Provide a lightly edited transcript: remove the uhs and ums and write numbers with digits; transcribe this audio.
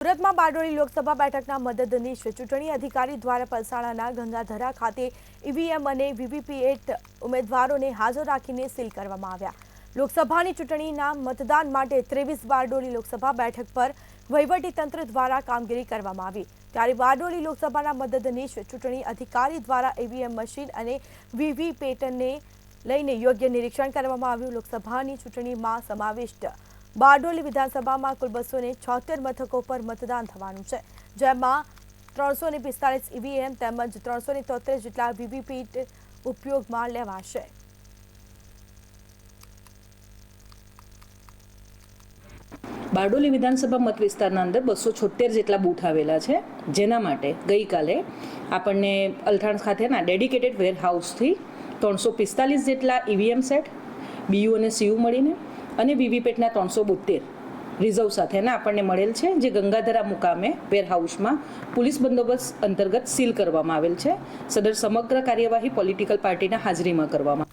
સુરતમાં બારડોલી લોકસભા બેઠકના મદદનીશ ચૂંટણી અધિકારી દ્વારા પલસાણાના ગંગાધરા ખાતે ઈવીએમ અને વીવીપીએટ ઉમેદવારોને હાજર રાખીને સીલ કરવામાં આવ્યા. લોકસભાની ચૂંટણીના મતદાન માટે 23 બારડોલી લોકસભા બેઠક પર વહીવટીતંત્ર દ્વારા કામગીરી કરવામાં આવી. ત્યારે બારડોલી લોકસભાના મદદનીશ ચૂંટણી અધિકારી દ્વારા ઈવીએમ મશીન અને વીવીપેટને લઈને યોગ્ય નિરીક્ષણ કરવામાં આવ્યું. લોકસભાની ચૂંટણીમાં સમાવિષ્ટ બારડોલી વિધાનસભામાં કુલ 276 મથકો પર મતદાન થવાનું છે, જેમાં 345 ઈવીએમ તેમજ 373 જેટલા વીવીપેટ ઉપયોગમાં લેવાશે. બારડોલી વિધાનસભા મત વિસ્તારના અંદર 276 જેટલા બૂથ આવેલા છે, જેના માટે ગઈકાલે આપણને અલથાણ ખાતેના ડેડિકેટેડ વેરહાઉસથી 345 જેટલા ઈવીએમ સેટ, બીયુ અને સીયુ મળીને અને વીવીપેટના 372 રિઝર્વ સાથેના આપણને મળેલ છે, જે ગંગાધરા મુકામે વેરહાઉસમાં પોલીસ બંદોબસ્ત અંતર્ગત સીલ કરવામાં આવેલ છે. સદર સમગ્ર કાર્યવાહી પોલિટિકલ પાર્ટીના હાજરીમાં કરવામાં